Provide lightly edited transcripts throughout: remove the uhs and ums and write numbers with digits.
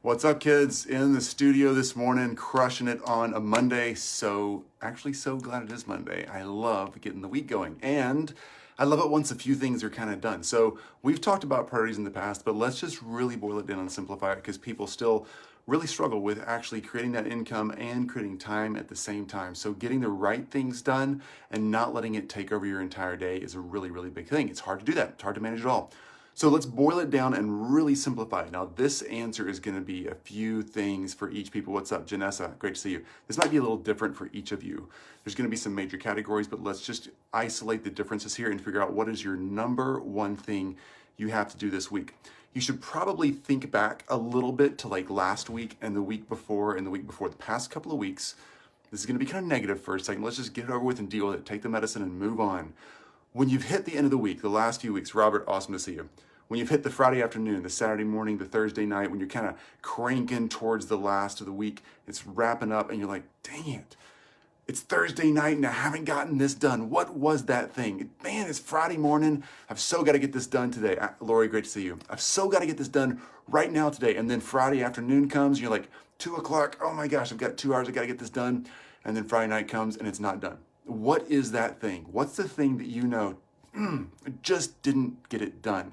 What's up, kids? In the studio this morning, crushing it on a Monday. So glad it is Monday. I love getting the week going. And I love it once a few things are kind of done. So we've talked about priorities in the past, but let's just really boil it down and simplify it because people still really struggle with actually creating that income and creating time at the same time. So getting the right things done and not letting it take over your entire day is a really, really big thing. It's hard to do that. It's hard to manage it all. So let's boil it down and really simplify it. Now, this answer is going to be a few things for each people. What's up, Janessa? Great to see you. This might be a little different for each of you. There's going to be some major categories, but let's just isolate the differences here and figure out what is your number one thing you have to do this week. You should probably think back a little bit to like last week and the week before and the week before, the past couple of weeks. This is going to be kind of negative for a second. Let's just get it over with and deal with it. Take the medicine and move on. When you've hit the end of the week, the last few weeks, Robert, awesome to see you. When you've hit the Friday afternoon, the Saturday morning, the Thursday night, when you're kind of cranking towards the last of the week, it's wrapping up and you're like, dang it, it's Thursday night and I haven't gotten this done. What was that thing? Man, it's Friday morning. I've so got to get this done today. Lori, great to see you. I've so got to get this done right now today. And then Friday afternoon comes, and you're like, 2 o'clock, oh my gosh, I've got 2 hours, I got to get this done. And then Friday night comes and it's not done. What is that thing? What's the thing that you know, just didn't get it done?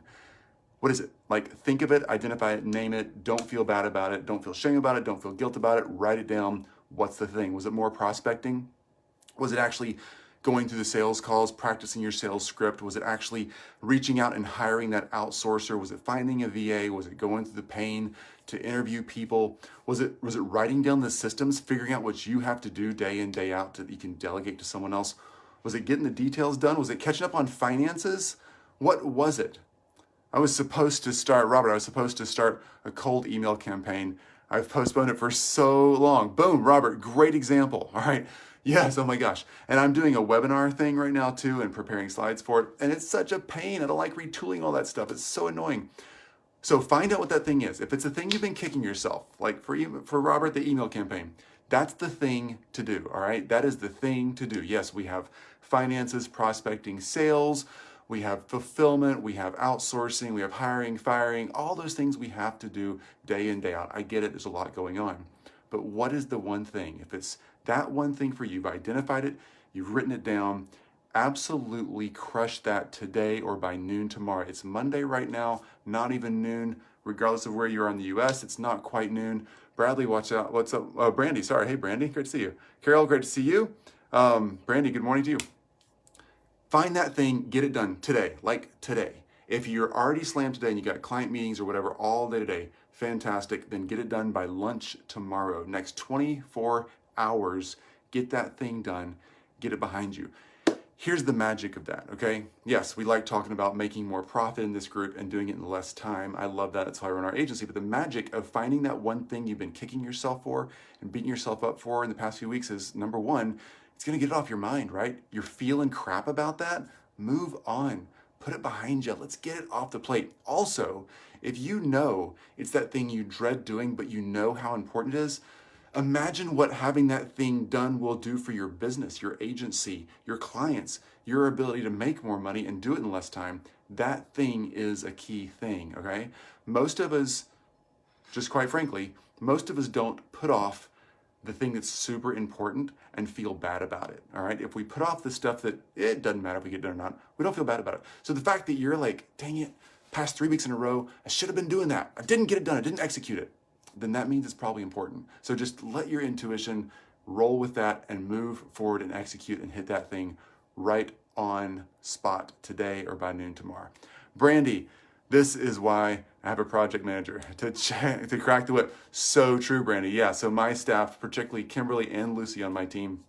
What is it? Like, think of it, identify it, name it, don't feel bad about it, don't feel shame about it, don't feel guilt about it, write it down. What's the thing? Was it more prospecting? Was it actually going through the sales calls, practicing your sales script? Was it actually reaching out and hiring that outsourcer? Was it finding a VA? Was it going through the pain to interview people? Was it writing down the systems, figuring out what you have to do day in, day out that you can delegate to someone else? Was it getting the details done? Was it catching up on finances? What was it? Robert, I was supposed to start a cold email campaign. I've postponed it for so long. Boom, Robert, great example. All right. Yes, oh my gosh. And I'm doing a webinar thing right now too and preparing slides for it. And it's such a pain. I don't like retooling all that stuff. It's so annoying. So find out what that thing is. If it's a thing you've been kicking yourself, like for Robert, the email campaign, that's the thing to do. All right. That is the thing to do. Yes, we have finances, prospecting, sales. We have fulfillment, we have outsourcing, we have hiring, firing, all those things we have to do day in, day out. I get it, there's a lot going on. But what is the one thing? If it's that one thing for you, you've identified it, you've written it down, absolutely crush that today or by noon tomorrow. It's Monday right now, not even noon, regardless of where you are in the US, it's not quite noon. Bradley, watch out, what's up? Oh, Brandy, sorry, hey Brandy, great to see you. Carol, great to see you. Brandy, good morning to you. Find that thing, get it done today, like today. If you're already slammed today and you got client meetings or whatever all day today, fantastic, then get it done by lunch tomorrow. Next 24 hours, get that thing done, get it behind you. Here's the magic of that, okay? Yes, we like talking about making more profit in this group and doing it in less time. I love that, that's why I run our agency. But the magic of finding that one thing you've been kicking yourself for and beating yourself up for in the past few weeks is, number one, it's gonna get it off your mind, right? You're feeling crap about that, move on, put it behind you. Let's get it off the plate. Also, if you know it's that thing you dread doing, but you know how important it is, imagine what having that thing done will do for your business, your agency, your clients, your ability to make more money and do it in less time. That thing is a key thing, okay? Most of us, just quite frankly, most of us don't put off the thing that's super important and feel bad about it, all right? If we put off the stuff that it doesn't matter if we get done or not, we don't feel bad about it. So the fact that you're like, dang it, past 3 weeks in a row, I should have been doing that. I didn't get it done, I didn't execute it. Then that means it's probably important. So just let your intuition roll with that and move forward and execute and hit that thing right on spot today or by noon tomorrow. Brandy, this is why I have a project manager to crack the whip. So true, Brandy. Yeah, so my staff, particularly Kimberly and Lucy on my team,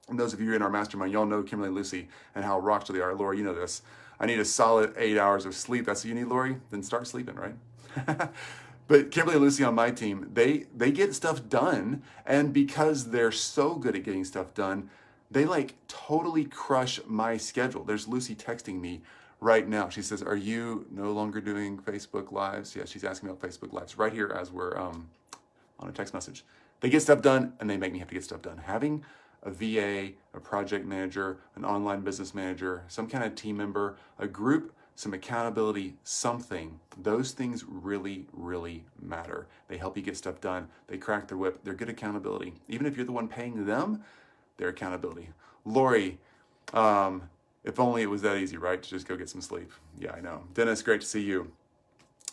and those of you in our mastermind, y'all know Kimberly and Lucy and how rockstar they are. Lori, you know this. I need a solid 8 hours of sleep. That's what you need, Lori? Then start sleeping, right? But Kimberly and Lucy on my team, they get stuff done. And because they're so good at getting stuff done, they like totally crush my schedule. There's Lucy texting me right now. She says, are you no longer doing Facebook Lives? Yeah, she's asking me about Facebook Lives right here as we're on a text message. They get stuff done and they make me have to get stuff done. Having a VA, a project manager, an online business manager, some kind of team member, a group some accountability, something. Those things really, really matter. They help you get stuff done. They crack their whip. They're good accountability. Even if you're the one paying them, their accountability. Lori, if only it was that easy, right? To just go get some sleep. Yeah, I know. Dennis, great to see you.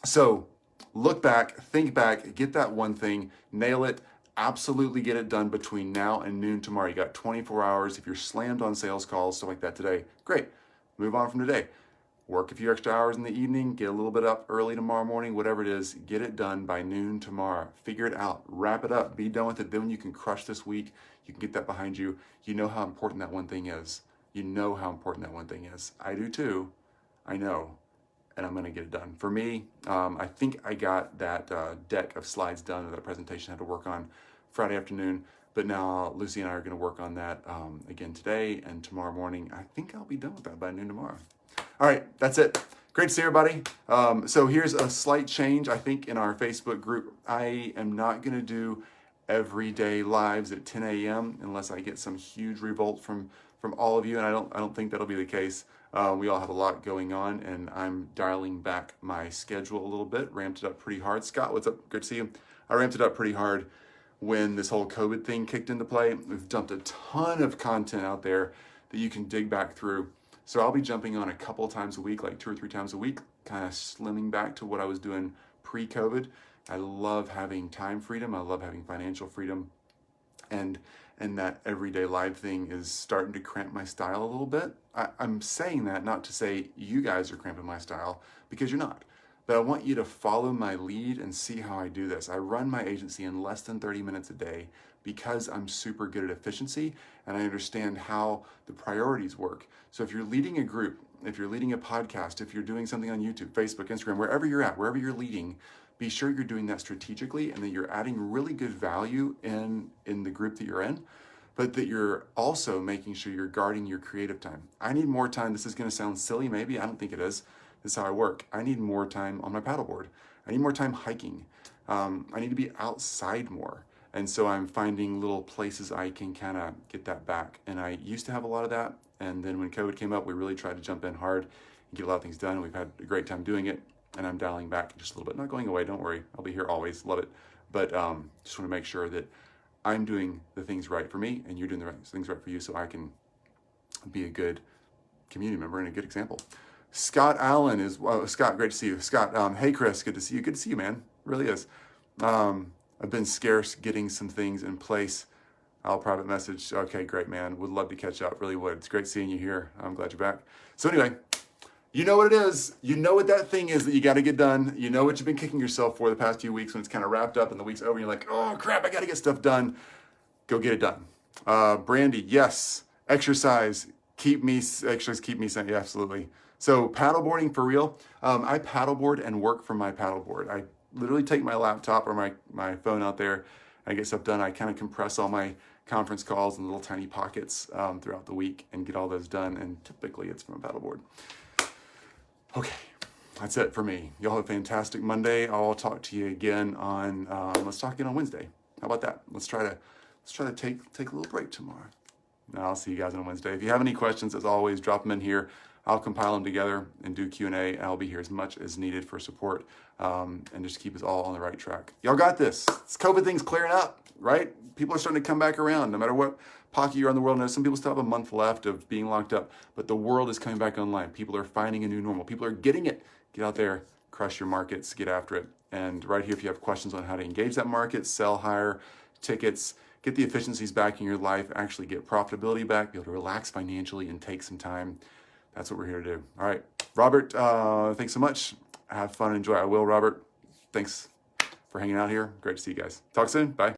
So look back, think back, get that one thing, nail it, absolutely get it done between now and noon tomorrow. You got 24 hours. If you're slammed on sales calls, stuff like that today, great. Move on from today. Work a few extra hours in the evening, get a little bit up early tomorrow morning, whatever it is, get it done by noon tomorrow. Figure it out, wrap it up, be done with it. Then you can crush this week. You can get that behind you. You know how important that one thing is. You know how important that one thing is. I do too. I know. And I'm going to get it done. For me, I think I got that deck of slides done that presentation I had to work on Friday afternoon. But now Lucy and I are going to work on that again today and tomorrow morning. I think I'll be done with that by noon tomorrow. All right, that's it. Great to see everybody. So here's a slight change, I think, in our Facebook group. I am not going to do everyday lives at 10 a.m. unless I get some huge revolt from all of you, and I don't think that'll be the case. We all have a lot going on, and I'm dialing back my schedule a little bit, ramped it up pretty hard. Scott, what's up? Good to see you. I ramped it up pretty hard when this whole COVID thing kicked into play. We've dumped a ton of content out there that you can dig back through. So I'll be jumping on a couple times a week, like 2 or 3 times a week, kind of slimming back to what I was doing pre-COVID. I love having time freedom. I love having financial freedom. And that everyday live thing is starting to cramp my style a little bit. I'm saying that not to say you guys are cramping my style, because you're not. But I want you to follow my lead and see how I do this. I run my agency in less than 30 minutes a day because I'm super good at efficiency and I understand how the priorities work. So if you're leading a group, if you're leading a podcast, if you're doing something on YouTube, Facebook, Instagram, wherever you're at, wherever you're leading, be sure you're doing that strategically and that you're adding really good value in the group that you're in, but that you're also making sure you're guarding your creative time. I need more time. This is going to sound silly, maybe. I don't think it is. This is how I work. I need more time on my paddleboard. I need more time hiking. I need to be outside more. And so I'm finding little places I can kind of get that back. And I used to have a lot of that. And then when COVID came up, we really tried to jump in hard and get a lot of things done. We've had a great time doing it. And I'm dialing back just a little bit. Not going away, don't worry. I'll be here always, love it. But just want to make sure that I'm doing the things right for me and you're doing the things right for you so I can be a good community member and a good example. Scott Allen is, Scott, great to see you. Scott, hey Chris, good to see you. Good to see you, man. Really is. I've been scarce getting some things in place. I'll private message. Okay, great, man. Would love to catch up. Really would. It's great seeing you here. I'm glad you're back. So anyway, you know what it is. You know what that thing is that you got to get done. You know what you've been kicking yourself for the past few weeks when it's kind of wrapped up and the week's over and you're like, oh crap, I got to get stuff done. Go get it done. Brandy, yes. Exercise. Keep me sane. Yeah, absolutely. So paddleboarding for real. I paddleboard and work from my paddleboard. I literally take my laptop or my phone out there. I get stuff done. I kind of compress all my conference calls in little tiny pockets throughout the week and get all those done. And typically it's from a paddleboard. Okay, that's it for me. Y'all have a fantastic Monday. I'll talk to you again on, let's talk again on Wednesday. How about that? Let's try to take a little break tomorrow. And I'll see you guys on Wednesday. If you have any questions, as always, drop them in here. I'll compile them together and do Q&A. And I'll be here as much as needed for support and just keep us all on the right track. Y'all got this. This COVID thing's clearing up, right? People are starting to come back around no matter what pocket you're in the world. Now, some people still have a month left of being locked up, but the world is coming back online. People are finding a new normal. People are getting it. Get out there, crush your markets, get after it. And right here, if you have questions on how to engage that market, sell higher, tickets, get the efficiencies back in your life, actually get profitability back, be able to relax financially and take some time. That's what we're here to do. All right, Robert, thanks so much. Have fun and enjoy. I will, Robert. Thanks for hanging out here. Great to see you guys. Talk soon. Bye.